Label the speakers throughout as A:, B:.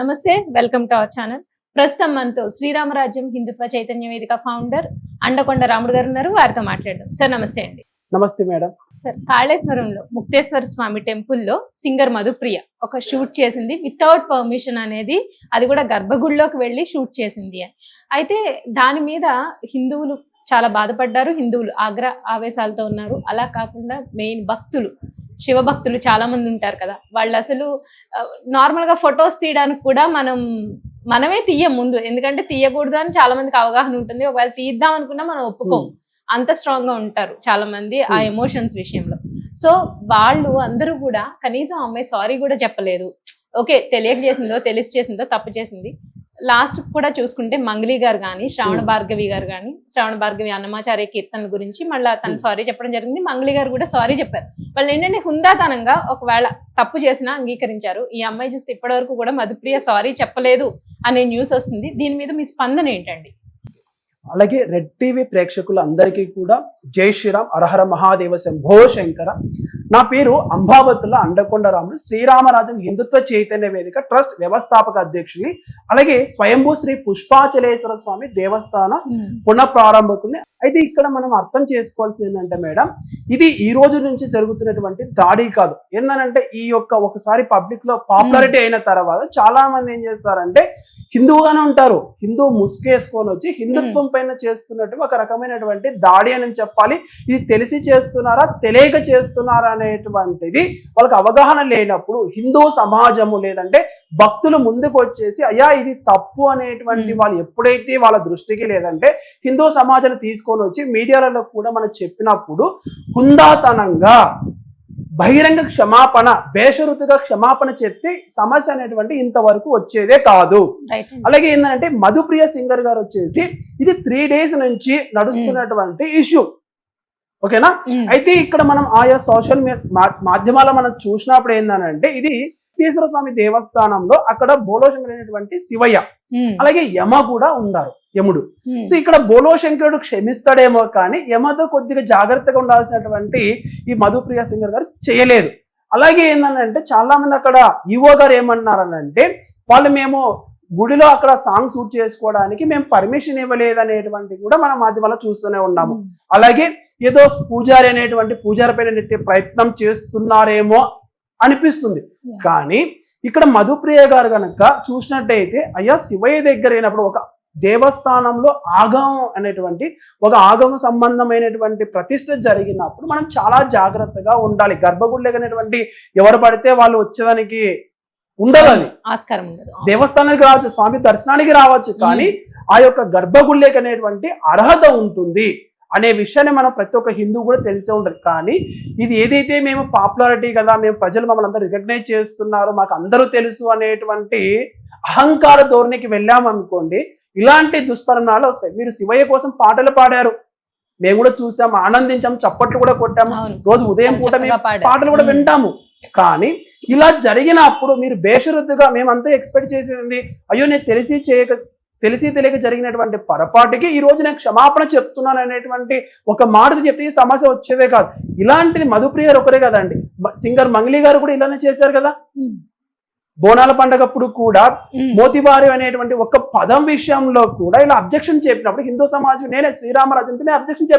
A: నమస్తే, welcome to our channel. ప్రస్తుతం మనతో శ్రీరామరాజ్యం హిందుత్వ చైతన్య వేదిక ఫౌండర్ అండకొండ రాముడు గారు ఉన్నారు. వారితో మాట్లాడదాం. సార్ నమస్తే అండి.
B: నమస్తే మేడం.
A: సార్, కాళేశ్వరంలో ముక్తేశ్వర స్వామి టెంపుల్లో సింగర్ మధుప్రియ ఒక షూట్ చేసింది వితౌట్ పర్మిషన్ అనేది, అది కూడా గర్భగుడిలోకి వెళ్ళి షూట్ చేసింది అని. అయితే దాని మీద హిందువులు చాలా బాధపడ్డారు. హిందువులు ఆవేశాలతో ఉన్నారు. అలా కాకుండా మెయిన్ భక్తులు, శివ భక్తులు చాలా మంది ఉంటారు కదా, వాళ్ళు అసలు నార్మల్ గా ఫొటోస్ తీయడానికి కూడా మనమే తీయం ముందు, ఎందుకంటే తీయకూడదు అని చాలా మందికి అవగాహన ఉంటుంది. ఒకవేళ తీద్దాం అనుకున్నా మనం ఒప్పుకోం, అంత స్ట్రాంగ్ గా ఉంటారు చాలా మంది ఆ ఎమోషన్స్ విషయంలో. సో వాళ్ళు అందరూ కూడా కనీసం అమ్మాయి సారీ కూడా చెప్పలేదు. ఓకే, తెలియక చేసిందో తెలిసి చేసిందో తప్పు చేసింది. లాస్ట్ కూడా చూసుకుంటే మంగళి గారు కానీ, శ్రావణ భార్గవి గారు కానీ, శ్రావణ భార్గవి అన్నమాచార్య కీర్తనల గురించి మళ్ళీ తను సారీ చెప్పడం జరిగింది. మంగళి గారు కూడా సారీ చెప్పారు. వాళ్ళు ఏంటంటే హుందాతనంగా ఒకవేళ తప్పు చేసినా అంగీకరించారు. ఈ అమ్మాయి చూస్తే ఇప్పటి వరకు కూడా మధుప్రియ సారీ చెప్పలేదు అనే న్యూస్ వస్తుంది. దీని మీద మీ స్పందన ఏంటండి?
B: అలాగే రెడ్ టీవీ ప్రేక్షకులందరికీ కూడా జై శ్రీరామ్, హరహర మహాదేవ, శంభో శంకర. నా పేరు అంబావతుల అండకొండ రాముడు, శ్రీరామరాజ్యం హిందుత్వ చైతన్య వేదిక ట్రస్ట్ వ్యవస్థాపక అధ్యక్షుని, అలాగే స్వయంభూ శ్రీ పుష్పాచలేశ్వర స్వామి దేవస్థాన పునఃప్రారంభకుని. అయితే ఇక్కడ మనం అర్థం చేసుకోవాల్సింది ఏంటంటే మేడం, ఇది ఈ రోజు నుంచి జరుగుతున్నటువంటి దాడి కాదు. ఏంటంటే ఈ యొక్క ఒకసారి పబ్లిక్ లో పాపులారిటీ అయిన తర్వాత చాలా మంది ఏం చేస్తారంటే హిందువుగానే ఉంటారు, హిందూ ముసుకేసుకొని వచ్చి హిందుత్వం పైన చేస్తున్నట్టు ఒక రకమైనటువంటి దాడి అని చెప్పాలి. ఇది తెలిసి చేస్తున్నారా తెలియక చేస్తున్నారా అనేటువంటిది వాళ్ళకి అవగాహన లేనప్పుడు హిందూ సమాజము లేదంటే భక్తులు ముందుకు వచ్చేసి అయ్యా ఇది తప్పు అనేటువంటి వాళ్ళు ఎప్పుడైతే వాళ్ళ దృష్టికి లేదంటే హిందూ సమాజాన్ని తీసుకొని వచ్చి మీడియాలలో కూడా మనం చెప్పినప్పుడు హుందాతనంగా బహిరంగ క్షమాపణ, బేషరతుగా క్షమాపణ చెప్తే సమస్య అనేటువంటి ఇంతవరకు వచ్చేదే కాదు. అలాగే ఏంటంటే మధుప్రియ సింగర్ గారు వచ్చేసి ఇది 3 days నుంచి నడుస్తున్నటువంటి ఇష్యూ, ఓకేనా. అయితే ఇక్కడ మనం ఆయా సోషల్ మాధ్యమాల్లో మనం చూసినప్పుడు ఏంటంటే ఇది ముక్తేశ్వర స్వామి దేవస్థానంలో అక్కడ బోలోశంకరుడు అనేటువంటి శివయ్య, అలాగే యమ కూడా ఉన్నారు, యముడు. సో ఇక్కడ బోలోశంకరుడు క్షమిస్తాడేమో కానీ యమతో కొద్దిగా జాగ్రత్తగా ఉండాల్సినటువంటి ఈ మధుప్రియ సింగర్ గారు చేయలేదు. అలాగే ఏంటంటే చాలా మంది అక్కడ ఈవో గారు ఏమన్నారనంటే మేము గుడిలో అక్కడ సాంగ్ షూట్ చేసుకోవడానికి మేము పర్మిషన్ ఇవ్వలేదు అనేటువంటి కూడా మనం మాధ్యమాల్లో చూస్తూనే ఉన్నాము. అలాగే ఏదో పూజారి అనేటువంటి పూజారి పైన నెట్టే ప్రయత్నం చేస్తున్నారేమో అనిపిస్తుంది. కానీ ఇక్కడ మధుప్రియ గారు కనుక చూసినట్టయితే అయ్యా శివయ్య దగ్గర అయినప్పుడు ఒక దేవస్థానంలో ఆగమం అనేటువంటి ఒక ఆగమ సంబంధమైనటువంటి ప్రతిష్ఠ జరిగినప్పుడు మనం చాలా జాగ్రత్తగా ఉండాలి. గర్భగుడిలో అనేటువంటి ఎవరు పడితే వాళ్ళు వచ్చేదానికి ఉండదు, అది
A: ఆస్కారం ఉండదు.
B: దేవస్థానానికి రావచ్చు, స్వామి దర్శనానికి రావచ్చు, కానీ ఆ యొక్క గర్భగుడిలోకి అనేటువంటి అర్హత ఉంటుంది అనే విషయాన్ని మనం ప్రతి ఒక్క హిందూ కూడా తెలిసే ఉంటుంది. కానీ ఇది ఏదైతే మేము పాపులారిటీ కదా, మేము ప్రజలు మమ్మల్ని అందరూ రికగ్నైజ్ చేస్తున్నారు, మాకు అందరూ తెలుసు అనేటువంటి అహంకార ధోరణికి వెళ్ళామనుకోండి, ఇలాంటి దుష్పరిణామాలు వస్తాయి. మీరు శివయ్య కోసం పాటలు పాడారు, మేము కూడా చూసాము, ఆనందించాము, చప్పట్లు కూడా కొట్టాము, రోజు ఉదయం పూట పాటలు కూడా వింటాము. కానీ ఇలా జరిగినప్పుడు మీరు బేషరతుగా మేమంతా ఎక్స్పెక్ట్ చేసేది అయ్యో నేను తెలిసి తెలియక జరిగినటువంటి పొరపాటుకి ఈ రోజు నేను క్షమాపణ చెప్తున్నాను అనేటువంటి ఒక మాట చెప్తే ఈ సమస్య వచ్చేదే కాదు. ఇలాంటిది మధుప్రియ గారు ఒకరే కదండి, సింగర్ మంగళి గారు కూడా ఇలానే చేశారు కదా. బోనాల పండగప్పుడు కూడా మోతిబారి అనేటువంటి ఒక పదం విషయంలో కూడా ఇలా అబ్జెక్షన్ చెప్పినప్పుడు హిందూ సమాజం, నేనే శ్రీరామరాజ్యంతో నేను అబ్జెక్షన్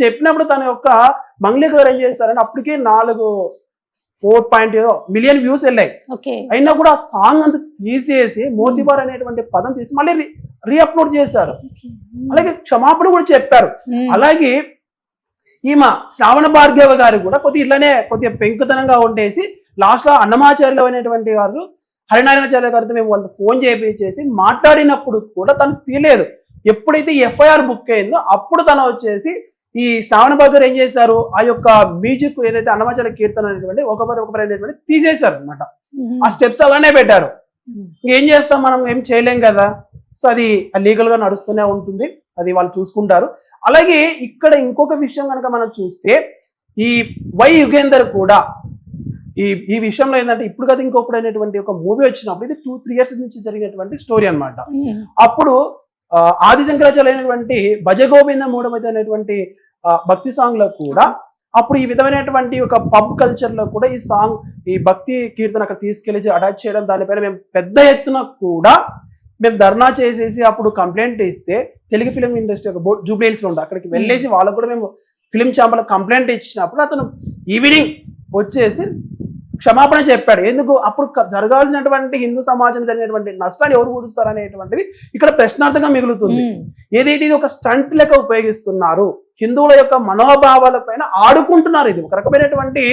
B: చెప్పినప్పుడు తన యొక్క మంగళి గారు ఏం చేశారని అప్పటికే 4.0 మిలియన్ వ్యూస్ వెళ్ళాయి. అయినా కూడా ఆ సాంగ్ అంతా తీసేసి మోతిబార్ అనేటువంటి పదం తీసి మళ్ళీ రీఅప్లోడ్ చేశారు. అలాగే క్షమాపణ కూడా చెప్పారు. అలాగే ఈమె శ్రావణ భార్గవ గారు కూడా కొద్దిగా పెంకుతనంగా ఉండేసి లాస్ట్ లో అన్నమాచార్యులు అనేటువంటి వారు హరినారాయణాచార్య గారితో మేము వాళ్ళకి ఫోన్ చేసి మాట్లాడినప్పుడు కూడా తను తీయలేదు. ఎప్పుడైతే ఎఫ్ఐఆర్ బుక్ అయిందో అప్పుడు తను వచ్చేసి ఈ శ్రావణ భార్గవ్ ఏం చేశారు, ఆ యొక్క మ్యూజిక్ ఏదైతే అన్నమాచార్య కీర్తన అనేటువంటి ఒకరి అనేటువంటి తీసేశారు అనమాట. ఆ స్టెప్స్ అలానే పెట్టారు. ఇంకేం చేస్తాం, మనం ఏం చేయలేం కదా. సో అది లీగల్ గా నడుస్తూనే ఉంటుంది, అది వాళ్ళు చూసుకుంటారు. అలాగే ఇక్కడ ఇంకొక విషయం కనుక మనం చూస్తే ఈ వై యుగేందర్ కూడా ఈ విషయంలో ఏంటంటే ఇప్పుడు కదా ఇంకొకటి అనేటువంటి ఒక మూవీ వచ్చినప్పుడు ఇది 2-3 years నుంచి జరిగినటువంటి స్టోరీ అనమాట. అప్పుడు ఆదిశంకరాచార్య అయినటువంటి భజగోవింద మూఢమతి అనేటువంటి భక్తి సాంగ్ లో కూడా అప్పుడు ఈ విధమైనటువంటి ఒక పబ్ కల్చర్ లో కూడా ఈ సాంగ్, ఈ భక్తి కీర్తన అక్కడ తీసుకెళ్లి అటాచ్ చేయడం, దానిపైన మేము పెద్ద ఎత్తున కూడా మేము ధర్నా చేసేసి అప్పుడు కంప్లైంట్ ఇస్తే తెలుగు ఫిలిం ఇండస్ట్రీ ఒక బోర్డు జూబ్లీహిల్స్ లో ఉంది, అక్కడికి వెళ్ళేసి వాళ్ళకు కూడా మేము ఫిలిం ఛాంబర్ కంప్లైంట్ ఇచ్చినప్పుడు అతను ఈవినింగ్ వచ్చేసి క్షమాపణ చెప్పాడు. ఎందుకు అప్పుడు జరగాల్సినటువంటి హిందూ సమాజం జరిగినటువంటి నష్టాన్ని ఎవరు కూరుస్తారు అనేటువంటిది ఇక్కడ ప్రశ్నార్థంగా మిగులుతుంది. ఏదైతే ఇది ఒక స్టంట్ లెక్క ఉపయోగిస్తున్నారు, హిందువుల యొక్క మనోభావాల పైన ఆడుకుంటున్నారు, ఇది ఒక రకమైనటువంటి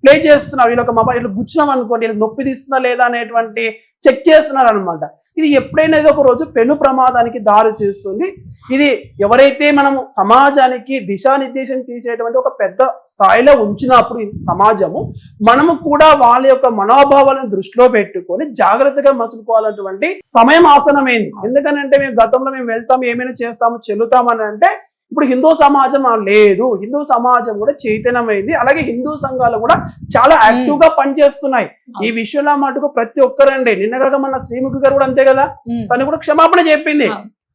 B: ప్లే చేస్తున్నారు. వీళ్ళొక మొబైల్ గుచ్చినాం అనుకోండి, వీళ్ళకి నొప్పి తీస్తుందా లేదా అనేటువంటి చెక్ చేస్తున్నారు అనమాట. ఇది ఎప్పుడైనా ఒక రోజు పెను ప్రమాదానికి దారి చేస్తుంది. ఇది ఎవరైతే మనం సమాజానికి దిశానిర్దేశం తీసేటువంటి ఒక పెద్ద స్థాయిలో ఉంచినప్పుడు సమాజము మనము కూడా వాళ్ళ యొక్క మనోభావాలను దృష్టిలో పెట్టుకొని జాగ్రత్తగా మసులుకోవాలన్నటువంటి సమయం ఆసనమైంది. ఎందుకనంటే మేము గతంలో మేము వెళ్తాము, ఏమైనా చేస్తాము, చెల్లుతామని అంటే ఇప్పుడు హిందూ సమాజం లేదు, హిందూ సమాజం కూడా చైతన్యమైంది. అలాగే హిందూ సంఘాలు కూడా చాలా యాక్టివ్ గా పనిచేస్తున్నాయి ఈ విషయంలో. మటుకు ప్రతి ఒక్కరండి, నిన్నగా మన శ్రీముఖి గారు కూడా అంతే కదా, తను కూడా క్షమాపణ చెప్పింది.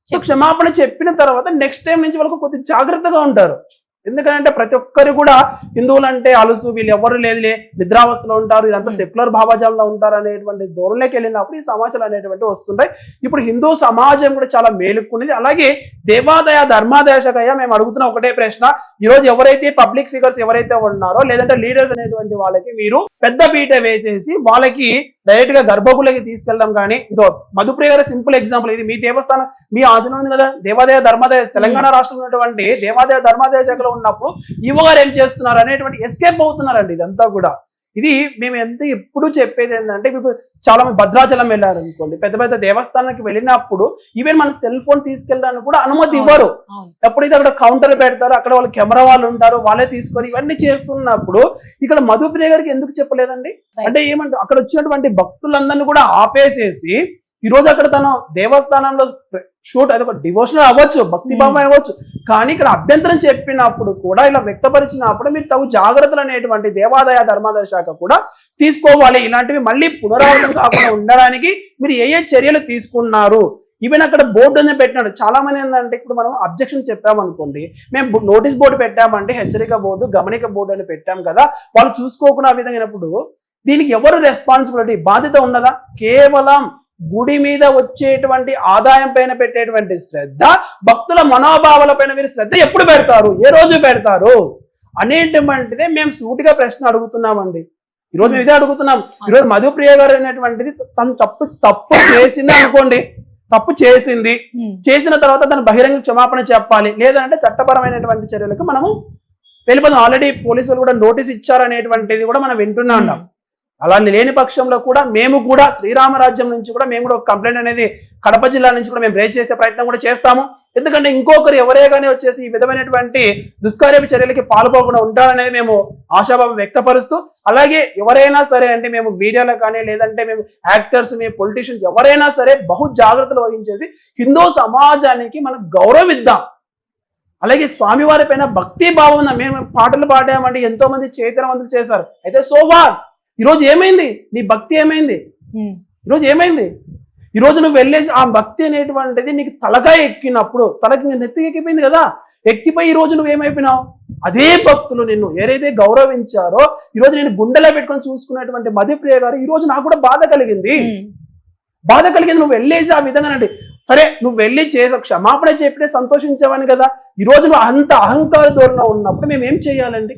B: సో క్షమాపణ చెప్పిన తర్వాత నెక్స్ట్ టైం నుంచి వాళ్ళకు కొద్దిగా జాగ్రత్తగా ఉంటారు. ఎందుకంటే ప్రతి ఒక్కరు కూడా హిందువులు అంటే అలుసు, వీళ్ళు ఎవరు లేదులే, నిద్రావస్థలో ఉంటారు, ఇదంతా సెక్యులర్ భావజాలంలో ఉంటారు అనేటువంటి ధోరణిలోకి వెళ్ళినప్పుడు ఈ సమాచారాలు అనేటువంటి వస్తుంటాయి. ఇప్పుడు హిందూ సమాజం కూడా చాలా మేలుకునేది. అలాగే దేవాదాయ ధర్మాదాయ శాఖ మేము అడుగుతున్న ఒకటే ప్రశ్న, ఈరోజు ఎవరైతే పబ్లిక్ ఫిగర్స్ ఎవరైతే ఉన్నారో లేదంటే లీడర్స్ అనేటువంటి వాళ్ళకి మీరు పెద్ద పీట వేసేసి వాళ్ళకి డైరెక్ట్ గా గర్భగుడికి తీసుకెళ్ళడం కానీ, ఇదో మధుప్రియ గారి సింపుల్ ఎగ్జాంపుల్, ఇది మీ దేవస్థానం మీ ఆధీనం ఉంది కదా, దేవాదాయ ధర్మాదాయ తెలంగాణ రాష్ట్రంలో ఉన్నటువంటి దేవాదాయ ధర్మాదాయ శాఖలో ఉన్నప్పుడు ఈవో గారు ఏం చేస్తున్నారు అనేటువంటి ఎస్కేప్ అవుతున్నారండి. ఇదంతా కూడా ఇది మేము ఎప్పుడు చెప్పేది ఏంటంటే, మీకు చాలా మంది భద్రాచలం వెళ్ళారు అనుకోండి, పెద్ద పెద్ద దేవస్థానానికి వెళ్ళినప్పుడు ఈవెన్ మన సెల్ ఫోన్ తీసుకెళ్ళడానికి కూడా అనుమతి ఇవ్వరు. ఎప్పుడైతే అక్కడ కౌంటర్ పెడతారో అక్కడ వాళ్ళు కెమెరా వాళ్ళు ఉంటారు, వాళ్ళే తీసుకొని ఇవన్నీ చేస్తున్నప్పుడు ఇక్కడ మధుప్రియ గారికి ఎందుకు చెప్పలేదండి? అంటే ఏమంటే అక్కడ వచ్చినటువంటి భక్తులందరినీ కూడా ఆపేసేసి ఈ రోజు అక్కడ తను దేవస్థానంలో షూట్, అది ఒక డివోషనల్ అవ్వచ్చు, భక్తి భావం అవ్వచ్చు, కానీ ఇక్కడ అభ్యంతరం చెప్పినప్పుడు కూడా ఇలా వ్యక్తపరిచినప్పుడు మీరు తగు జాగ్రత్తలు అనేటువంటి దేవాదాయ ధర్మాదాయ శాఖ కూడా తీసుకోవాలి. ఇలాంటివి మళ్ళీ పునరావృతం కాకుండా ఉండడానికి మీరు ఏ చర్యలు తీసుకున్నారు? ఈవెన్ అక్కడ బోర్డు అనేది పెట్టినాడు. చాలా మంది ఏంటంటే ఇప్పుడు మనం అబ్జెక్షన్ చెప్పామనుకోండి, మేము నోటీస్ బోర్డు పెట్టామంటే హెచ్చరిక బోర్డు, గమనిక బోర్డు అని పెట్టాం కదా, వాళ్ళు చూసుకోకుండా ఆ విధంగా అయినప్పుడు దీనికి ఎవరు రెస్పాన్సిబిలిటీ, బాధ్యత ఉన్నదా? కేవలం గుడి మీద వచ్చేటువంటి ఆదాయం పైన పెట్టేటువంటి శ్రద్ధ, భక్తుల మనోభావాల పైన మీరు శ్రద్ధ ఎప్పుడు పెడతారు, ఏ రోజు పెడతారు అనేటువంటిదే మేము సూటిగా ప్రశ్న అడుగుతున్నామండి. ఈరోజు మేము ఇదే అడుగుతున్నాం. ఈరోజు మధుప్రియ గారు అనేటువంటిది తను తప్పు చేసింది అనుకోండి, తప్పు చేసిన తర్వాత తను బహిరంగ క్షమాపణ చెప్పాలి, లేదంటే చట్టపరమైనటువంటి చర్యలకు మనము వెళ్ళిపోతాం. ఆల్రెడీ పోలీసులు కూడా నోటీస్ ఇచ్చారనేటువంటిది కూడా మనం వింటున్నా ఉన్నాం. అలా లేని పక్షంలో కూడా మేము కూడా శ్రీరామరాజ్యం నుంచి కూడా మేము కూడా ఒక కంప్లైంట్ అనేది కడప జిల్లా నుంచి కూడా మేము రేజ్ చేసే ప్రయత్నం కూడా చేస్తాము. ఎందుకంటే ఇంకొకరు ఎవరే కానీ వచ్చేసి ఈ విధమైనటువంటి దుష్కార్య చర్యలకి పాల్పోకుండా ఉంటారనేది మేము ఆశాభావం వ్యక్తపరుస్తూ, అలాగే ఎవరైనా సరే అంటే మేము మీడియాలో కానీ లేదంటే మేము యాక్టర్స్, మేము పొలిటీషియన్స్ ఎవరైనా సరే బహు జాగ్రత్తలు వహించేసి హిందూ సమాజానికి మనం గౌరవిద్దాం. అలాగే స్వామివారి పైన భక్తి భావం ఉన్న మేము పాటలు పాడామంటే ఎంతో మంది చైతన్యవంతులు చేశారు. అయితే సోవార్ ఈరోజు ఏమైంది? నీ భక్తి ఏమైంది? ఈరోజు ఏమైంది? ఈరోజు నువ్వు వెళ్ళేసి ఆ భక్తి అనేటువంటిది నీకు తలగా ఎక్కినప్పుడు, తలకి నెత్తికి ఎక్కిపోయింది కదా, ఎక్కిపోయి ఈరోజు నువ్వు ఏమైపోయినావు? అదే భక్తులు నిన్ను ఏదైతే గౌరవించారో ఈరోజు నేను గుండెలో పెట్టుకొని చూసుకున్నటువంటి మధుప్రియ గారు ఈరోజు నాకు కూడా బాధ కలిగింది. నువ్వు వెళ్ళేసి ఆ విధంగా అంటే సరే నువ్వు వెళ్ళి చేసే క్షమాపణ చెప్పితే సంతోషించావని కదా, ఈరోజు నువ్వు అంత అహంకార ధోరణిలో ఉన్నప్పుడు మేము ఏం చేయాలండి?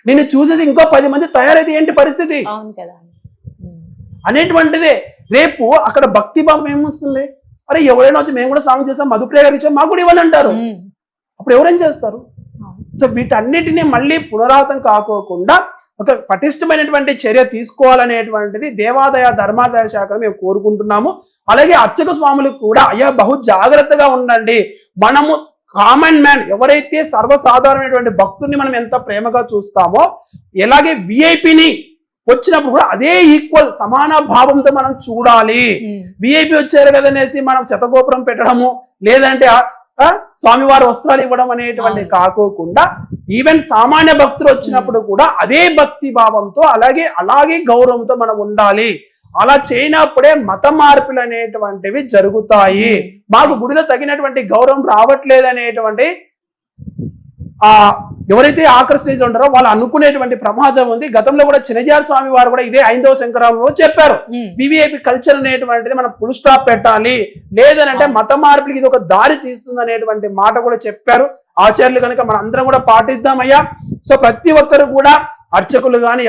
B: నిన్ను చూసేసి ఇంకో 10 మంది తయారైతే ఏంటి పరిస్థితి అనేటువంటిదే. రేపు అక్కడ భక్తి భావం ఏమొస్తుంది? అరే ఎవరైనా వచ్చి మేము కూడా సాంగ్ చేస్తాం, మధుప్రియ గారు ఇచ్చాం, మాకు కూడా ఇవ్వని అంటారు. అప్పుడు ఎవరేం చేస్తారు? సో వీటన్నిటినీ మళ్ళీ పునరావృతం కాకోకుండా ఒక పటిష్టమైనటువంటి చర్య తీసుకోవాలనేటువంటిది దేవాదాయ ధర్మాదాయ శాఖను మేము కోరుకుంటున్నాము. అలాగే అర్చక స్వాములకు కూడా అయ్యా బహు జాగ్రత్తగా ఉండండి. మనము కామన్ మ్యాన్ ఎవరైతే సర్వసాధారణమైనటువంటి భక్తుల్ని మనం ఎంత ప్రేమగా చూస్తామో, ఎలాగే విఐపిని వచ్చినప్పుడు కూడా అదే ఈక్వల్ సమాన భావంతో మనం చూడాలి. విఐపి వచ్చారు కదనేసి మనం శతగోపురం పెట్టడము, లేదంటే స్వామివారి వస్త్రాలు ఇవ్వడం అనేటువంటి కాకోకుండా ఈవెన్ సామాన్య భక్తులు వచ్చినప్పుడు కూడా అదే భక్తి భావంతో అలాగే గౌరవంతో మనం ఉండాలి. అలా చేయనప్పుడే మత మార్పులు అనేటువంటివి జరుగుతాయి. మాకు గుడిలో తగినటువంటి గౌరవం రావట్లేదు అనేటువంటి ఎవరైతే ఆఖరి స్టేజ్ లో ఉంటారో వాళ్ళు అనుకునేటువంటి ప్రమాదం ఉంది. గతంలో కూడా చినజారి స్వామి వారు కూడా ఇదే 5వ శంకరాభరణంలో చెప్పారు, వివిఐపి కల్చర్ అనేటువంటిది మనం ఫుల్ స్టాప్ పెట్టాలి, లేదనంటే మత మార్పులకి ఇది ఒక దారి తీస్తుంది అనేటువంటి మాట కూడా చెప్పారు ఆచార్యులు. కనుక మనం అందరం కూడా పాటిద్దామయ్యా. సో ప్రతి ఒక్కరు కూడా అర్చకులు కానీ